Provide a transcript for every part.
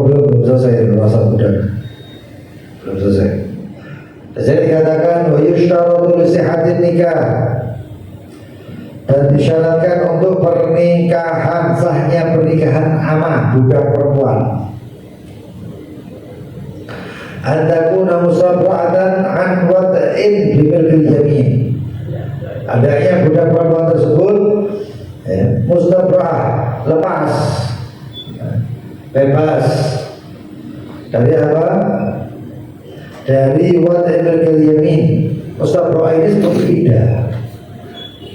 belum selesai masalah budak, belum selesai. Jadi dikatakan wa yushtaratu li sihhatin nikah, dan disyaratkan untuk pernikahan, sahnya pernikahan amah budak perempuan, antakuna musabra'atan an wad'in bimilkil yamin, adanya budak perempuan tersebut mustabra'ah, lepas, bebas dari apa? Dari wad'in bimilkil yamin. Mustabra'ah ini seperti iddah.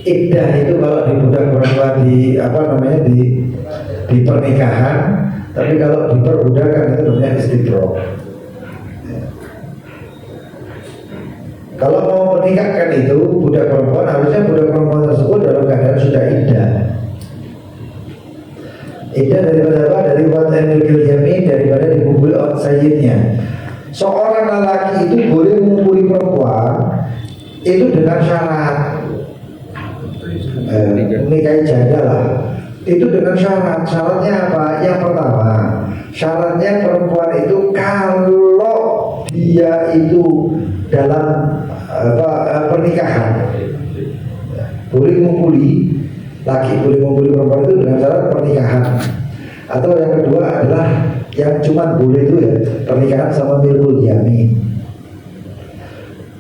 Iddah itu kalau di budak perempuan di pernikahan, tapi kalau di perbudakan itu namanya istibro. Kalau mau menikahkan itu budak perempuan, harusnya budak perempuan tersebut dalam keadaan sudah iddah. Iddah daripada apa? Dari wad'in milkil yamin, daripada dipukuli oleh sayyidnya. Seorang lelaki itu boleh memukuli perempuan itu dengan syarat menikahi janda lah. Itu dengan syarat. Syaratnya apa? Yang pertama, syaratnya perempuan itu kalau dia itu dalam pernikahan boleh memukuli, laki boleh memukuli perempuan itu dengan syarat pernikahan. Atau yang kedua adalah yang cuma boleh itu ya pernikahan sama milkul yamin.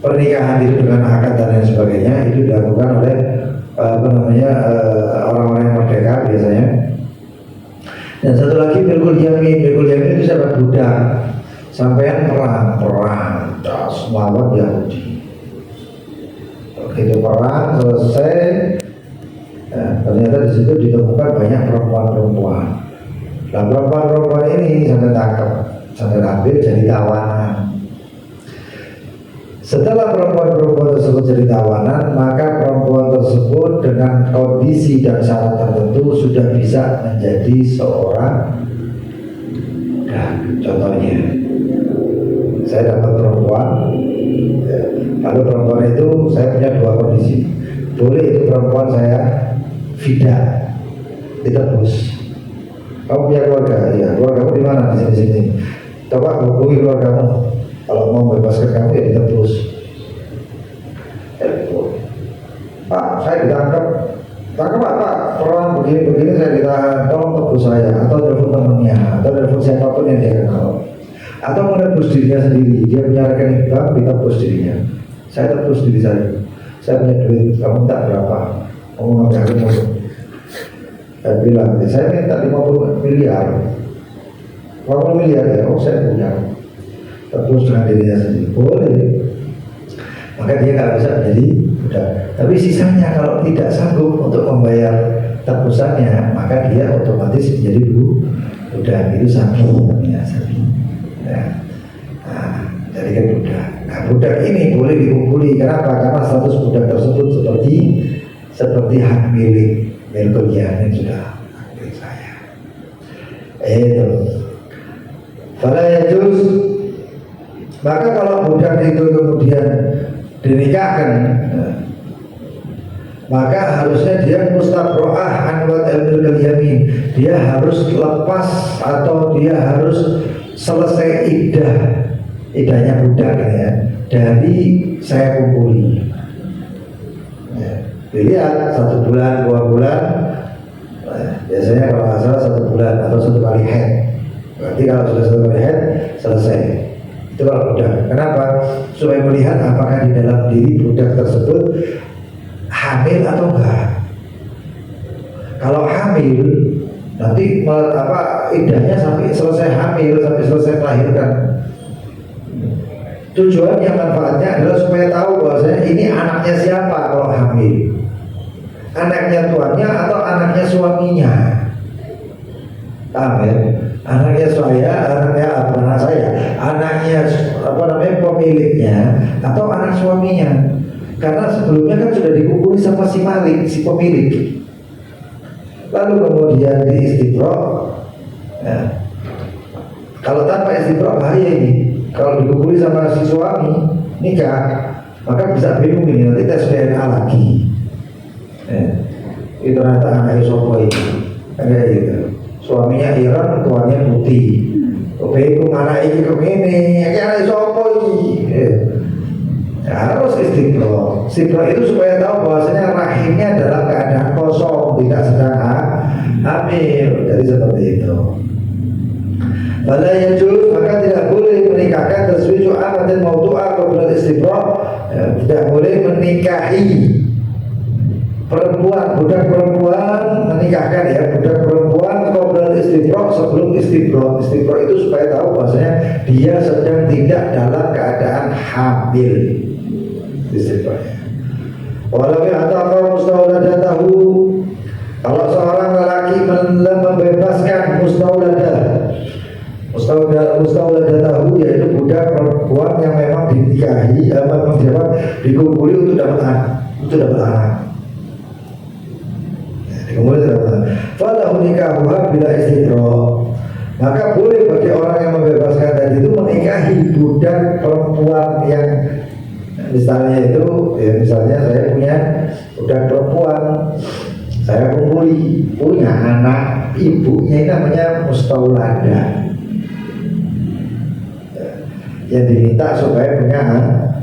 Pernikahan itu dengan akad dan lain sebagainya itu dilakukan oleh orang-orang yang merdeka biasanya. Dan satu lagi milkul yamin. Milkul yamin itu siapa? Budak. Sampean perang das melawan Yahudi. Begitu perang selesai, ternyata di situ ditemukan banyak perempuan-perempuan. Nah, perempuan-perempuan ini sampai tangkap, sampai ambil jadi tawanan. Setelah perempuan-perempuan tersebut jadi tawanan, maka perempuan tersebut dengan kondisi dan syarat tertentu sudah bisa menjadi seorang budak. Contohnya, saya dapat perempuan, lalu perempuan itu saya punya dua kondisi. Boleh itu perempuan saya fida, ditebus. Kamu punya keluarga, ya keluargamu di mana? Di sini. Coba hubungi keluargamu. Kalau mau membebaskan kamu ya ditebus. Pak, saya ditangkap. Tangkap Pak, perang begini-begini saya ditahan. Tolong tebus saya, atau telepon temannya, atau telepon siapapun yang dia kenal. Atau menebus dirinya sendiri. Dia punya rekening bank, ditebus dirinya. Saya tebus diri saya. Saya punya duit, kamu minta berapa? Kamu mau cari motor? Saya bilang, saya minta 50 miliar. 50 miliar ya, oh saya punya. Terus dengan dirinya sendiri boleh, maka dia nggak bisa menjadi budak. Tapi sisanya kalau tidak sanggup untuk membayar tebusannya, maka dia otomatis menjadi budak. Itu sapi namanya sapi. Jadi kan budak. Nah, budak ini boleh dikumpuli. Kenapa? Karena status budak tersebut seperti hak milik yamin sudah hak milik saya. Itu. Fala yajuz. Maka kalau budak itu kemudian dinikahkan, maka harusnya dia mustabro'ah anwat ilmil yamin. Dia harus lepas atau dia harus selesai iddahnya budak ya, dari saya kumpuli. Dilihat 1 bulan, 2 bulan, biasanya kalau nggak salah 1 bulan atau 1 kali haid. Berarti kalau sudah 1 kali haid selesai. Itu kalau budak. Kenapa? Supaya melihat apakah di dalam diri budak tersebut hamil atau enggak. Kalau hamil, nanti iddahnya sampai selesai hamil, sampai selesai melahirkan. Tujuannya, manfaatnya adalah supaya tahu bahwasanya ini anaknya siapa kalau hamil. Anaknya tuannya atau anaknya suaminya. Paham ya? Anaknya saya, anak saya, anaknya pemiliknya atau anak suaminya. Karena sebelumnya kan sudah dikumpuli sama si malik, si pemilik. Lalu kemudian di istibro, ya. Kalau tanpa istibro bahaya ini. Kalau dikumpuli sama si suami nikah, maka bisa bingung ini, nanti tes DNA lagi. Itu ternyata anaknya sopo ini, kayak gitu. Suaminya Iran, tuannya putih. Kebeku anak ini kemini, anak sopo ini. Harus istiqro. Istiqro itu supaya tahu bahwasanya rahimnya dalam keadaan kosong, tidak sedang hamil. Jadi seperti itu. Pada yajuz, maka tidak boleh menikahkan taswiju amatin maudu'a qabla istiqro. Tidak boleh menikahi perempuan, budak perempuan menikahkan ya, budak perempuan qabla istiqro, sebelum istiqro. Istiqro itu supaya tahu bahwasanya dia sedang tidak dalam keadaan hamil. Istiqrohnya. Walau atau mustauladatahu, kalau seorang lelaki membebaskan mustauladatahu yaitu budak perempuan yang memang dinikahi, memang dikumpuli untuk dapat anak. Dikumpuli untuk dapat anak. Falahu nikahuha bila istiqro. Maka boleh bagi orang yang membebaskan tadi itu menikahi budak perempuan yang misalnya itu, ya misalnya saya punya budak perempuan, saya kumpuli, punya anak, ibunya namanya mustaulada, yang diminta supaya punya anak.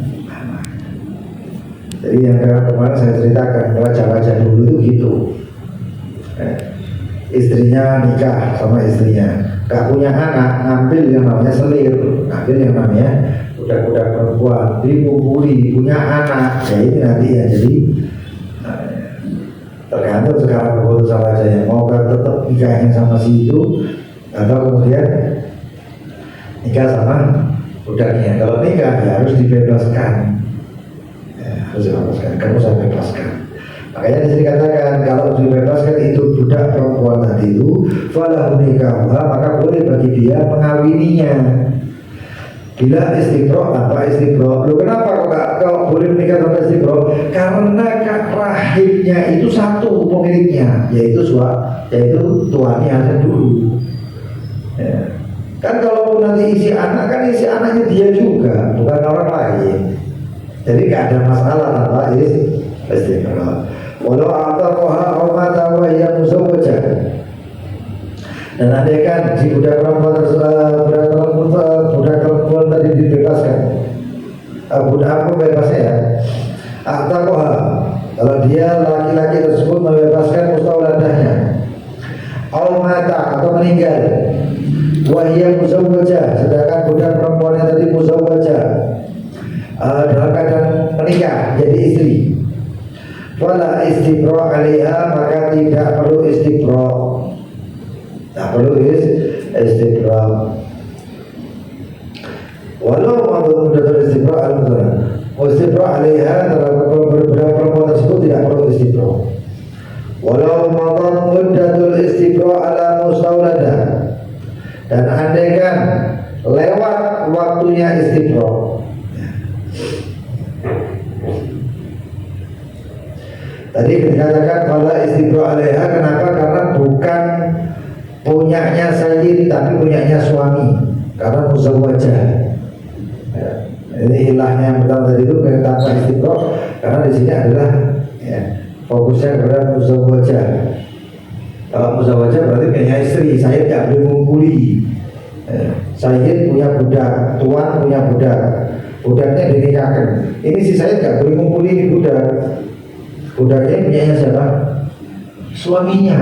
Jadi yang kemarin saya ceritakan, baca-baca dulu itu gitu. Istrinya nikah sama istrinya, gak punya anak, ngambil yang namanya selir, ngambil yang namanya budak-budak perempuan, dikumpuli, punya anak, ya ini nanti ya. Jadi tergantung sekarang keputusan rajanya, mau tetap nikahnya sama si itu atau kemudian nikah sama budaknya. Kalau nikah ya harus dibebaskan, ya, harus dibebaskan, kamu saya bebaskan. Makanya disini katakan kalau dibebaskan itu budak perempuan tadi itu, falahu nikahuha, maka boleh bagi dia mengawininya. Bila istiqro, apa istiqro? Loh kenapa kok boleh menikah tanpa istiqro? Karena rahimnya itu satu pemiliknya, yaitu tuannya ada dulu. Ya. Kan kalau nanti isi anak, kan isi anaknya dia juga, bukan orang lain. Jadi gak ada masalah tanpa istiqro. Walau ataqaha aw mata wa hiya muzawwajah. Dan andaikan si budak perempuan tadi dibebaskan, budak apa bebasnya ya? Ataqaha, kalau dia laki-laki tersebut membebaskan mustauladahnya, aw mata atau meninggal, wa hiya muzawwajah, sedangkan budak perempuan yang tadi muzawwajah, dalam keadaan menikah jadi istri. Wala istibra alaiha, maka tidak perlu istibra. Tak perlu istibra. Walau muddatul istibra al-mudhara. Istibra alaiha, terhadap perempuan tersebut tidak perlu istibra. Walau muddatul istibra ala mustaulada. Dan andaikan lewat waktunya istibra. Tadi dikatakan pada istibra alaiha, kenapa? Karena bukan punyanya sayyid, tapi punyanya suami, karena muzawwajah. Ya, ini ilahnya yang pertama tadi itu tanpa istibra, karena di sini adalah ya, fokusnya kepada muzawwajah. Kalau muzawwajah berarti punya istri, sayyid tidak boleh mengumpuli. Ya, sayyid punya budak, tuan punya budak, budaknya dinikahkan. Ini si sayyid tidak boleh mengumpuli ini budak. Budaknya punyanya siapa? Suaminya.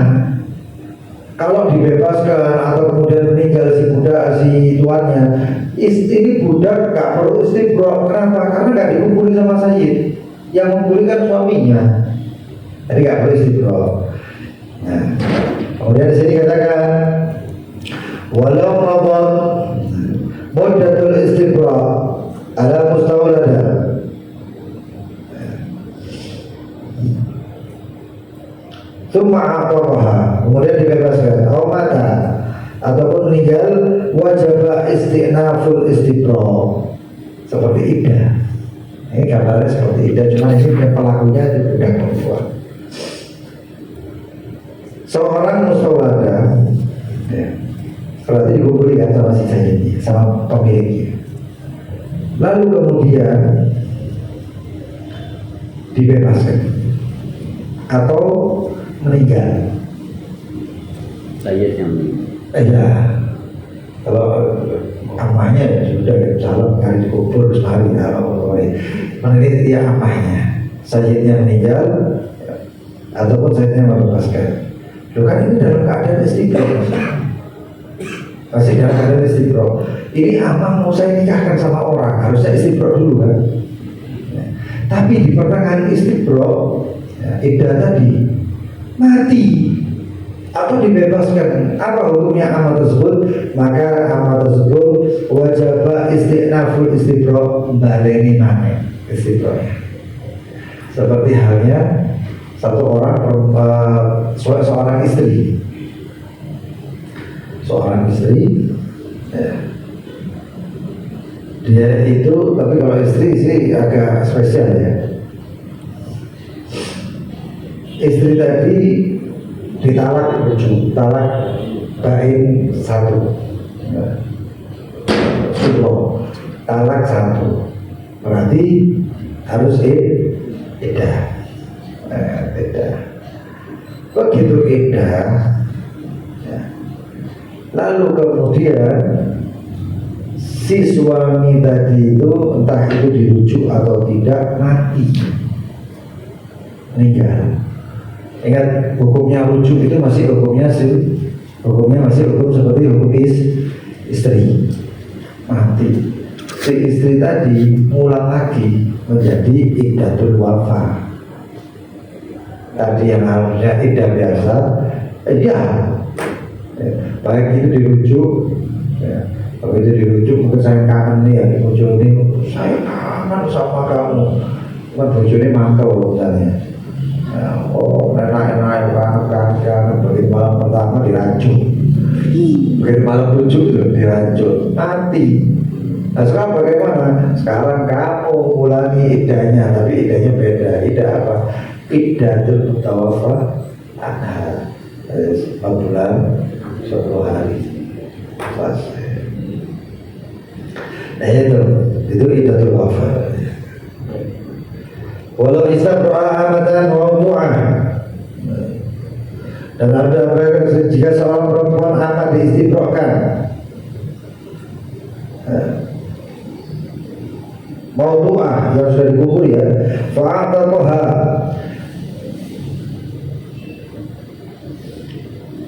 Kalau dibebaskan atau kemudian meninggal si budak, si tuannya, ini budak gak perlu istibra. Kenapa? Karena gak dikumpuli sama sayyid. Yang mengumpuli kan suaminya. Jadi gak perlu istibra. Nah, kemudian di sini katakan walau mabat muddatul istibra ala mustaulada. Tuma'atoha, kemudian dibebaskan, atau mata ataupun meninggal, wajib istinaful istibra, seperti iddah. Ini gambarnya seperti iddah, cuma ini pelakunya itu budak perempuan. Seorang mustawada, ya, berarti dikumpulkan sama si sayyidnya, sama pemiliknya. Lalu kemudian dibebaskan atau meninggal. Sayyid yang meninggal. Ya. Kalau amahnya ya sudah calon kali dikubur sehari kalau ini dia amahnya, sayyidnya meninggal ataupun sayyidnya membebaskan. Loh kan ini dalam keadaan istiqroh, masih dalam keadaan istiqroh. Ini amah mau saya nikahkan sama orang, harusnya istiqroh dulu kan. Tapi di pertengahan istiqroh, iddah tadi mati atau dibebaskan, apa hukumnya amal tersebut? Maka amal tersebut wajib istiqnaful istiqroh, baleni mana istiqrohnya. Seperti halnya satu orang seorang istri, ya. Dia itu, tapi kalau istri sih agak spesial ya. Istri tadi ditalak rujuk, talak bain satu, talak satu, berarti harus iddah. Begitu iddah, ya. Lalu kemudian si suami tadi itu entah itu dirujuk atau tidak mati, meninggal. Ingat hukumnya rujuk itu masih hukumnya masih hukum seperti hukum istri mati. Si istri tadi ulang lagi menjadi iddatul wafah. Tadi yang harusnya iddah biasa, baik itu dirujuk, ya. Kalau itu dirujuk mungkin saya kangen nih ya, dirujuk ini saya kangen sama kamu, kan bojone mantau misalnya. Oh, enak-enak kangen, begitu malam pertama diracun, begitu malam rujuk itu diracun, mati. Nah sekarang bagaimana? Sekarang kamu ulangi iddahnya, tapi iddahnya beda. Iddah apa? Iddatul mutawaffah anha, 4 bulan 10 hari selesai. Nah itu iddatul wafah. Walau istabra amatan mawdu'ah, dan ada jika seorang perempuan amat diistibrahkan, mawdu'ah yang sudah dikubur ya, fa'ataqaha,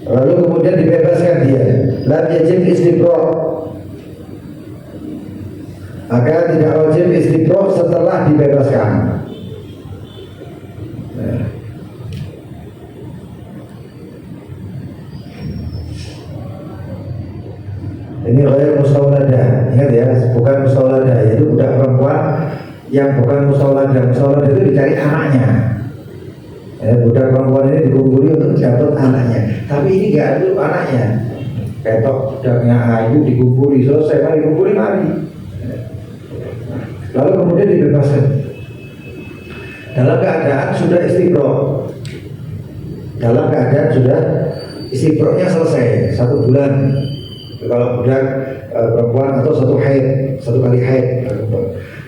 lalu kemudian dibebaskan dia, lam yajib istibrah, maka tidak wajib istibrah setelah dibebaskan. Ini ghair mustawladah, ingat ya, bukan mustawladah, yaitu budak perempuan yang bukan mustawladah. Mustawladah itu dicari anaknya. Ya, budak perempuan ini dikumpuli untuk dapat anaknya, tapi ini nggak ada anaknya. Ketok budaknya Ayu dikumpuli, selesai, mari dikumpuli mari. Lalu kemudian dibebaskan dalam keadaan sudah istiqroh, dalam keadaan sudah istiqrohnya selesai 1 bulan. Kalau budak perempuan atau 1 kali haid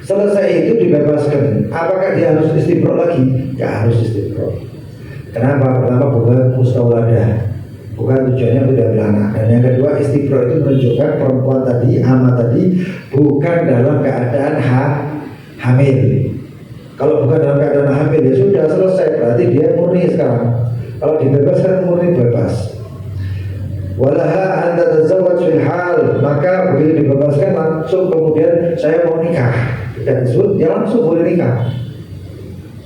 selesai itu dibebaskan. Apakah dia harus istiqroh lagi? Nggak harus istiqroh. Kenapa? Pertama bukan mustawladah, bukan tujuannya untuk diambil anak. Dan yang kedua, istiqroh itu menunjukkan perempuan tadi, amat tadi, bukan dalam keadaan hamil. Kalau bukan dalam keadaan hamil ya sudah selesai, berarti dia murni sekarang. Kalau dibebaskan murni bebas. Walaha anda tazawwaj fil hal, maka begitu dibebaskan langsung kemudian saya mau nikah. Ketika disebut dia langsung boleh nikah,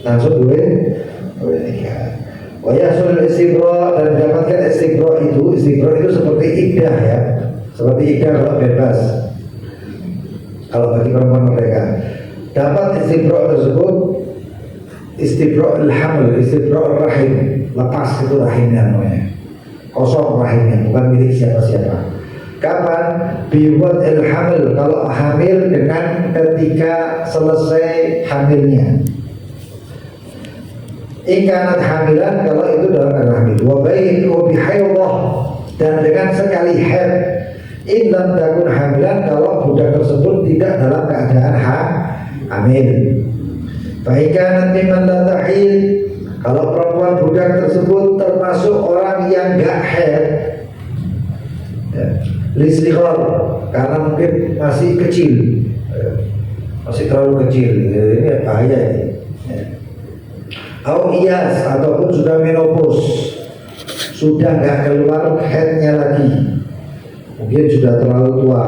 langsung boleh nikah. Wa yasul istiqra, dan dapatkan istiqra itu seperti iddah ya, seperti iddah kalau bebas. Kalau bagi perempuan mereka dapat istiqra tersebut, istiqra al-haml, istiqra al-rahim, lepas itu rahimnya namanya, kosong rahimnya, bukan milik siapa-siapa. Kapan? Biwat il-hamil, kalau hamil dengan ketika selesai hamilnya. Ikanat hamilan, kalau itu dalam keadaan hamil. Wabain wabihayallah, dan dengan sekali haid. In lam takun hamilan, kalau budak tersebut tidak dalam keadaan hamil. Ikanat mimman la tahil, kalau perempuan budak tersebut termasuk orang yang gak haid, Ya. Listighor karena mungkin masih kecil, masih terlalu kecil, ini bahaya ini. Ya. Iyas ataupun sudah menopause, sudah nggak keluar headnya lagi, mungkin sudah terlalu tua.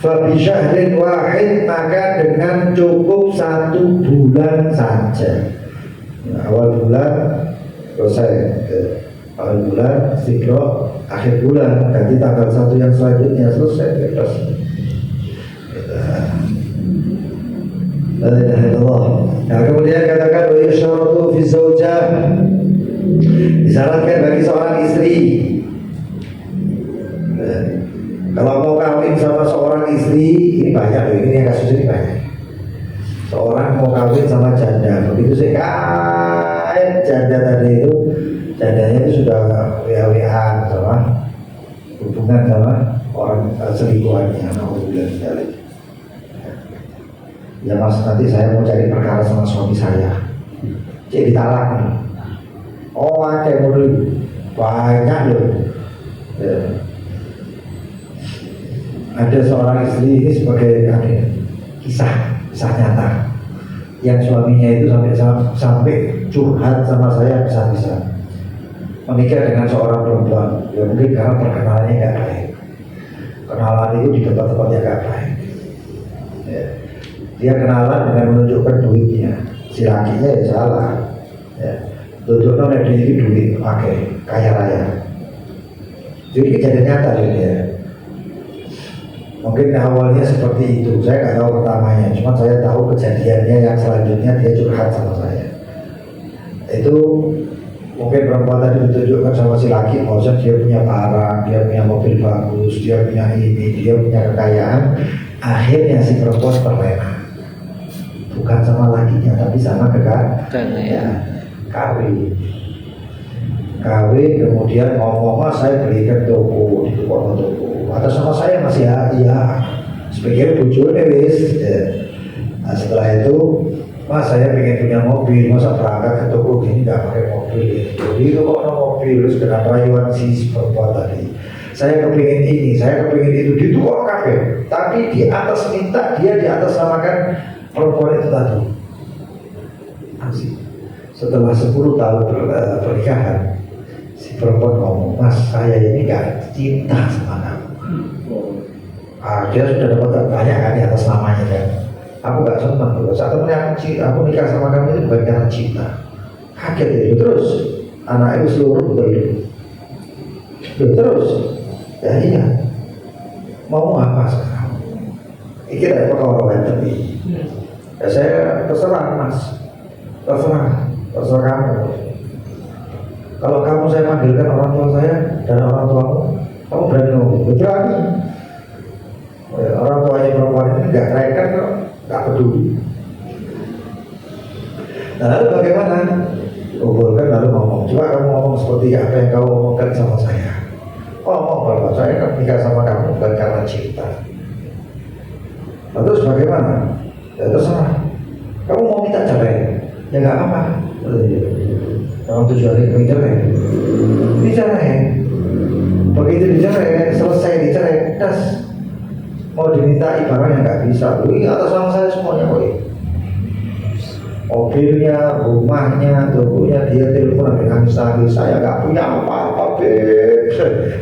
Fabi syahrin wahid, maka dengan cukup 1 bulan saja. Awal bulan selesai, awal bulan istiqro, akhir bulan ganti tanggal 1 yang selanjutnya selesai bebas. La ilaha illallah. Nah, kemudian katakan wa yusharatu fi zaujah, disyaratkan bagi seorang istri, kalau mau kawin sama seorang istri, ini banyak loh, ini yang kasus ini banyak. Seorang mau kawin sama janda, begitu sih kait janda tadi itu, jandanya itu sudah WA sama hubungan sama orang selingkuhannya, alhamdulillah sekali. Ya mas, nanti saya mau cari perkara sama suami saya, jadi ditalak nih. Oh ada model banyak loh. Ya. Ada seorang istri ini sebagai kisah nyata yang suaminya itu sampai curhat sama saya bisa menikah dengan seorang perempuan. Ya mungkin karena perkenalannya nggak baik, kenalan itu di tempat-tempat yang nggak baik. Ya. Dia kenalan dengan menunjukkan duitnya, si lakinya ya salah. Ya. Tunjukkan ada ini duit pakai kaya raya. Jadi kejadian nyata ya. Mungkin awalnya seperti itu, saya nggak tahu pertamanya, cuma saya tahu kejadiannya yang selanjutnya dia curhat sama saya. Itu mungkin perempuan tadi ditunjukkan sama si laki, maksudnya dia punya barang, dia punya mobil bagus, dia punya ini, dia punya kekayaan. Akhirnya si perempuan terlena, bukan sama lakinya tapi sama kekayaan. Kawin kemudian ngomong, saya belikan toko di toko atas sama saya masih iya sebagai bujurnya wis. Nah, setelah itu mas saya pengen punya mobil, masa berangkat ke toko gini nggak pakai mobil, jadi itu kok no mobil terus dengan rayuan si perempuan tadi. Saya kepingin ini, saya kepingin itu, di toko kafe, tapi di atas minta dia di atas samakan perempuan itu tadi. Setelah 10 tahun pernikahan, si perempuan ngomong, mas saya ini gak cinta sama kamu. Dia sudah dapat banyak kan di atas namanya kan. Aku gak senang tuh. Saat aku nikah sama kamu itu bukan karena cinta. Kaget itu terus. Anak itu seluruh betul. Terus. Ya iya. Mau apa sekarang? Ini dari perkara tadi. Ya saya terserah mas. Terserah kamu. Kalau kamu saya panggilkan orang tua saya dan orang tuamu, kamu berani ngomong? Berani. Orang tuanya perempuan ini nggak keren kok, nggak peduli. Nah, lalu bagaimana? Kumpulkan lalu ngomong. Coba kamu ngomong seperti apa yang kamu omongkan sama saya. Ngomong bahwa saya kan nikah sama kamu bukan karena cinta. Nah, terus bagaimana? Ya terserah. Kamu mau minta cerai? Ya nggak apa-apa. Kalau tujuannya dicerai, begitu dicerai, selesai dicerai, das mau dimintai barang yang nggak bisa, ini atas nama saya semuanya, mobilnya, rumahnya, tokonya, dia telepon sampai nangis, saya nggak punya apa-apa, beb,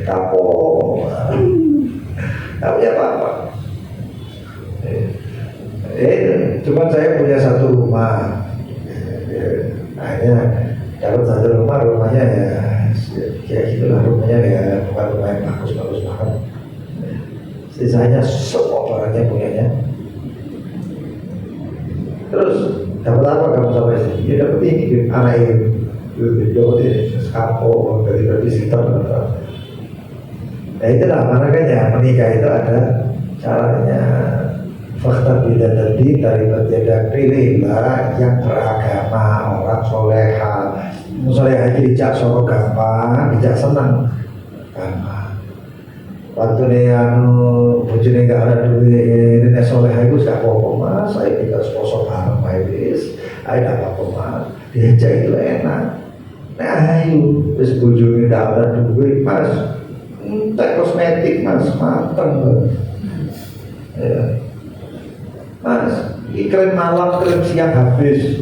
kapok, nggak punya apa-apa. Cuma saya punya satu rumah, akhirnya dapat satu rumahnya ya gitulah, rumahnya ya bukan rumah yang bagus banget. Sisanya semua barangnya punyanya. Terus dapat apa kamu sampai sini? Ya dapat ini, anak ini, dapat ini, skapo dari babysitter. Nah itulah makanya menikah itu ada caranya. Fakta beda tadi dari berbeda, pilihlah yang beragama, orang soleha. Soleha itu dijak soro gampang, dijak senang gampang. Waktu dia bujune gak ada duit, ini soleha itu gak apa-apa mas, saya kita sponsor bareng mas, saya gak apa-apa mas, diajak itu enak. Nah ayo, terus bujune gak ada duit mas, entek kosmetik mas, mateng ya. Mas, ini krem malam, krem siang habis.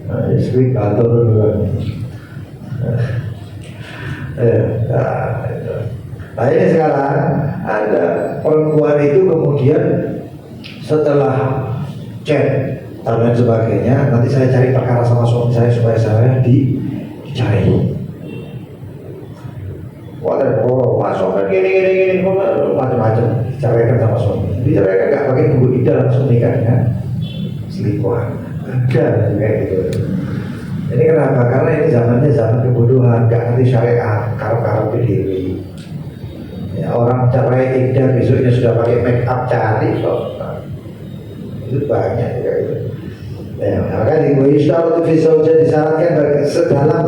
Nah, ini kantor dulu. Nah ini sekarang ada perempuan itu kemudian setelah chat dan lain sebagainya, nanti saya cari perkara sama suami saya supaya saya dicari. Wah, suami gini macam-macam diceraikan sama suami. Diceraikan nggak pakai tunggu iddah, langsung nikah dengan selingkuhan. Ada kayak gitu. Ini kenapa? Karena ini zamannya zaman kebodohan, nggak ngerti syariat, karo-karo berdiri. Ya, orang cerai iddah besoknya sudah pakai make up cantik kok. Nah, itu banyak kayak gitu. Ya, maka di Islam itu bisa disyaratkan dalam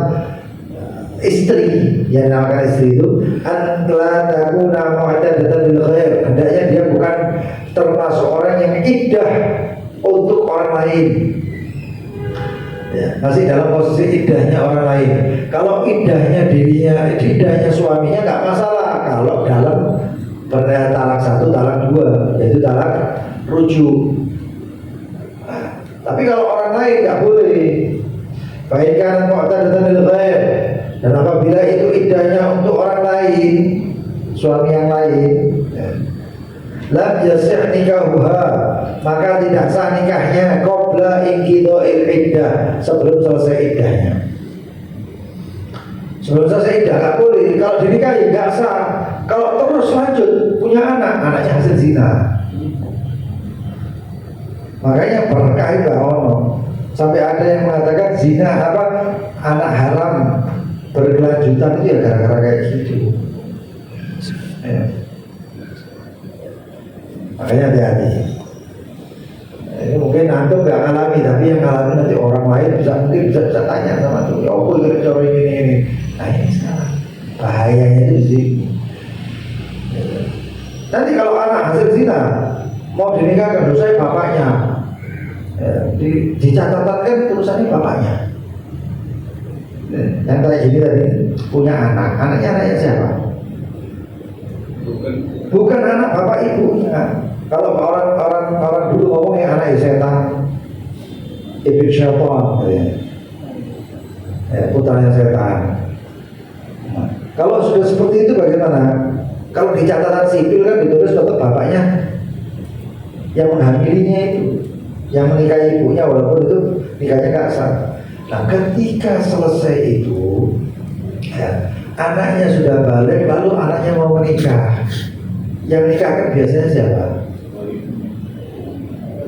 istri yang namanya istri itu adalah takuna mu'tadatan bil khair. Hendaknya dia bukan termasuk orang yang iddah untuk orang lain. Ya, masih dalam posisi iddahnya orang lain. Kalau iddahnya dirinya, iddahnya suaminya nggak masalah. Kalau dalam talak 1, talak 2, yaitu talak rujuk. Nah, tapi kalau orang lain nggak boleh. Baik kan mu'tadatan bil khair. Dan apabila itu iddahnya untuk orang lain, suami yang lain, lam yasih nikahuha, maka tidak sah nikahnya qabla inqidha'il iddah, sebelum selesai iddahnya. Sebelum selesai iddah nggak boleh. Kalau dinikahi nggak sah. Kalau terus lanjut punya anak, anaknya hasil zina. Makanya berkah itu sampai ada yang mengatakan zina apa anak haram berkelanjutan itu ya gara-gara kayak gitu. Ya. Makanya hati-hati. Ini mungkin antum gak ngalami, tapi yang ngalami nanti orang lain mungkin bisa tanya sama tuh, ya apa cara ini. Nah ini sekarang bahayanya itu di sini. Nanti kalau anak hasil zina mau dinikahkan, dosa bapaknya. Di catatan kan tulisannya bapaknya. Yang kayak gini tadi punya anak, anaknya siapa? Bukan anak bapak ibunya. Kalau orang dulu ngomongnya anak setan, ibn syaitan, putranya setan. Nah, kalau sudah seperti itu bagaimana? Kalau di catatan sipil kan ditulis tetap bapaknya yang menghamilinya itu, yang menikahi ibunya, walaupun itu nikahnya nggak sah. Nah, ketika selesai itu, ya, anaknya sudah balik, lalu anaknya mau menikah. Yang nikah kan biasanya siapa?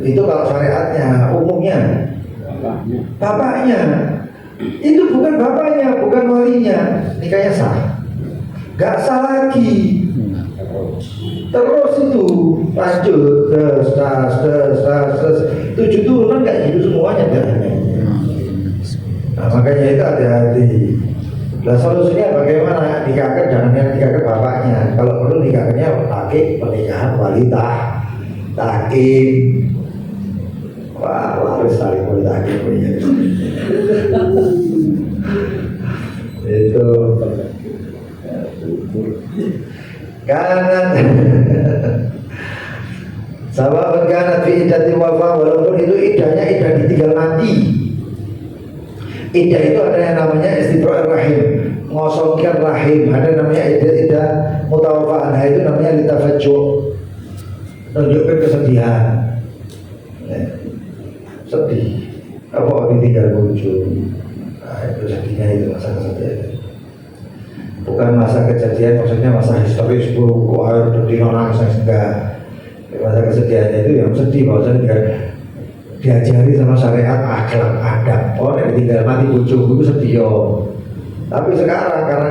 Itu kalau syariatnya, umumnya bapaknya. Itu bukan bapaknya, bukan walinya. Nikahnya sah. Gak sah lagi. Terus itu lanjut, terus 7 turunan gak gitu semuanya kan? Nah, makanya itu hati-hati. Nah, solusinya bagaimana? Nikahkan jangan yang nikahkan bapaknya. Kalau perlu nikahkannya pakai pernikahan wali takim. Wah, harus saling wali takim punya. Itu kanan sama kanan fi iddati wafa, walaupun itu iddahnya iddah ditinggal mati. Iddah itu ada yang namanya istibra' rahim, ngosongkan rahim. Ada namanya iddah mutawafa'an, itu namanya litafajju', nunjukkan kesedihan. Sedih apa ditinggal bojo. Nah, itu sedihnya, itu masa kesedihan. Bukan masa kejadian, maksudnya masa historis bu air berdino nangis enggak. Masa kesedihannya itu yang sedih, bahwasanya diajari sama syariat akhlak adab. Oh, yang tinggal mati bojoku itu sedih yo. Tapi sekarang karena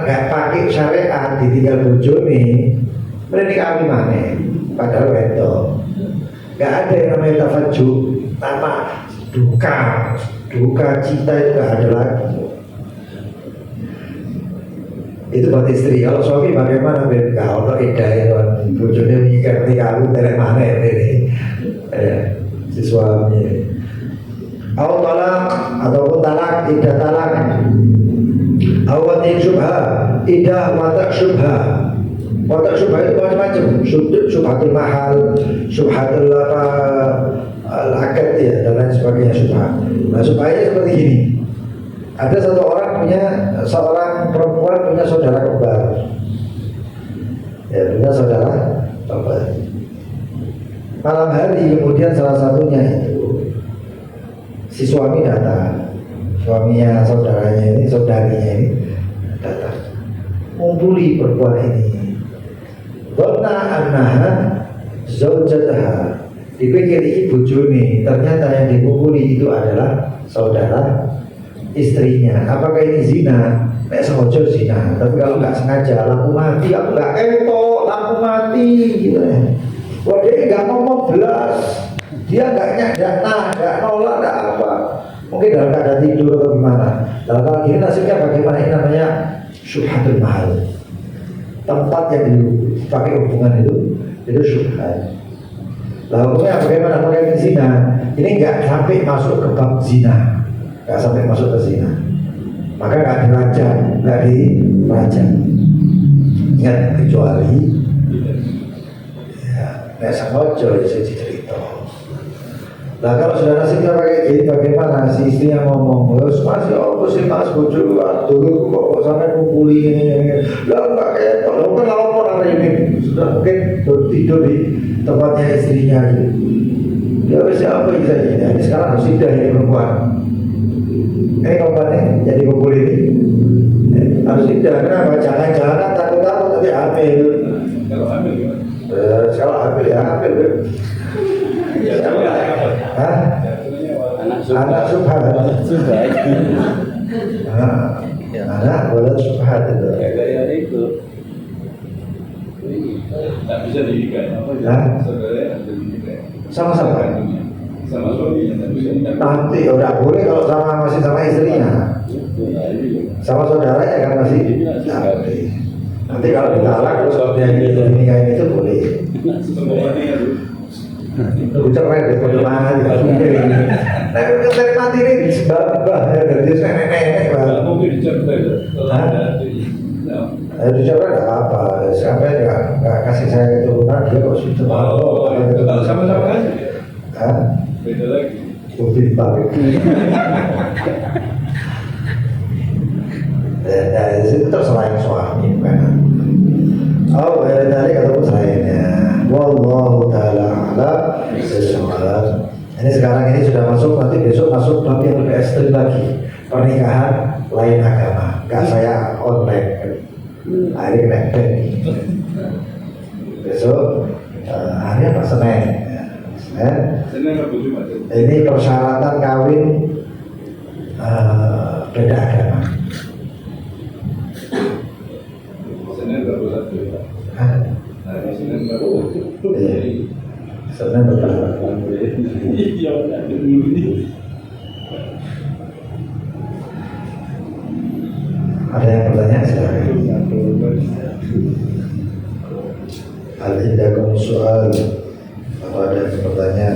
nggak pakai syariat, ditinggal bojo nih, mereka kami mana? Padahal itu nggak ada yang namanya tafajju, tanpa duka cita itu nggak ada lagi. Itu buat istri. Kalau suami bagaimana? Kau tak idah ya tuan, bojone mikir kamu dari mana ini? Si suami. Atau talak ataupun talak, idah talak. Awatin syubha, idah watak syubha. Kotak syubhat itu macam-macam. Syubhatul mahal, syubhatul akad ya, dan lain sebagainya syubhat. Nah supaya seperti ini. Ada seorang perempuan punya saudara kembar. Ya, punya saudara kembar. Malam hari kemudian salah satunya itu si suami datang, suaminya saudarinya ini datang, ngumpuli perempuan ini. Dhanna annaha zaujataha, dipikir ini bojone, ternyata yang dikumpuli itu adalah saudara istrinya. Apakah ini zina? Nek sengaja zina, tapi kalau nggak sengaja lampu mati, aku nggak ketok, lampu mati gitu ya. Wah dia nggak ngomong belas, dia nggak nolak, nggak apa. Mungkin dalam keadaan tidur atau gimana. Dalam hal ini nasibnya bagaimana? Ini namanya syubhatul mahal. Tempat yang dipakai hubungan itu syubhat. Lalu bagaimana? Apakah ini zina? Ini nggak sampai masuk ke bab zina, nggak sampai masuk ke zina. Maka nggak dirajam. Ingat kecuali nek sengaja bisa cerita. Nah kalau saudara kita pakai gini bagaimana? Si istri yang ngomong, mas apa sih mas bojo dulu kok sampai kumpuli ini? Lah nggak kayak kalau kan lapor hari ini sudah mungkin tidur di tempatnya istrinya gitu. Dia bisa apa bisa ini? Ini sekarang harus tidak ini perempuan. Ini korbannya jadi kumpul ini harus tidak. Kenapa? Jangan-jangan takut-takut nanti hamil. Kalau hamil gimana? Kalau hamil ya hamil. Hah? Anak subhat. Anak boleh subhat itu. Kayak itu. Tak bisa dididik. Saudara ada dididik. Sama-sama. Sama suaminya tak bisa. Nanti udah boleh kalau masih sama istrinya. Sama saudaranya kan masih. Nanti kalau ditalak terus kalau dia nikahin itu boleh. Itu cerai dari perjemaah nah itu dari mati ini sebab dari nenek-nenek mungkin dicerai dicerai gak apa-apa sampai gak kasih saya keturunan dia kok sudah mau sama-sama aja beda lagi lebih baik dari situ terserah yang suami bukan dari ketemu selainnya. Wallahu ta'ala ala bisawab. Ini sekarang ini sudah masuk, nanti besok masuk bab yang lebih ekstrim lagi, pernikahan lain agama. Gak saya online. Hari kena ban. Besok hari apa? Senin. Ini persyaratan kawin beda agama. Senin berbulan. Senin berbulan. Ada yang bertanya silakan. Al-indakum soal atau ada yang bertanya?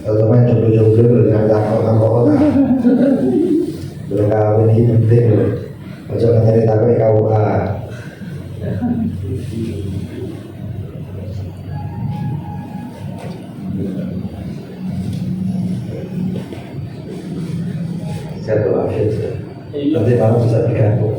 Kalau main jomblo-jomblo dengan takut-takut belum kawin ini penting loh. Jangan nyari takut KUA. Saya doa nanti malam bisa diganggu.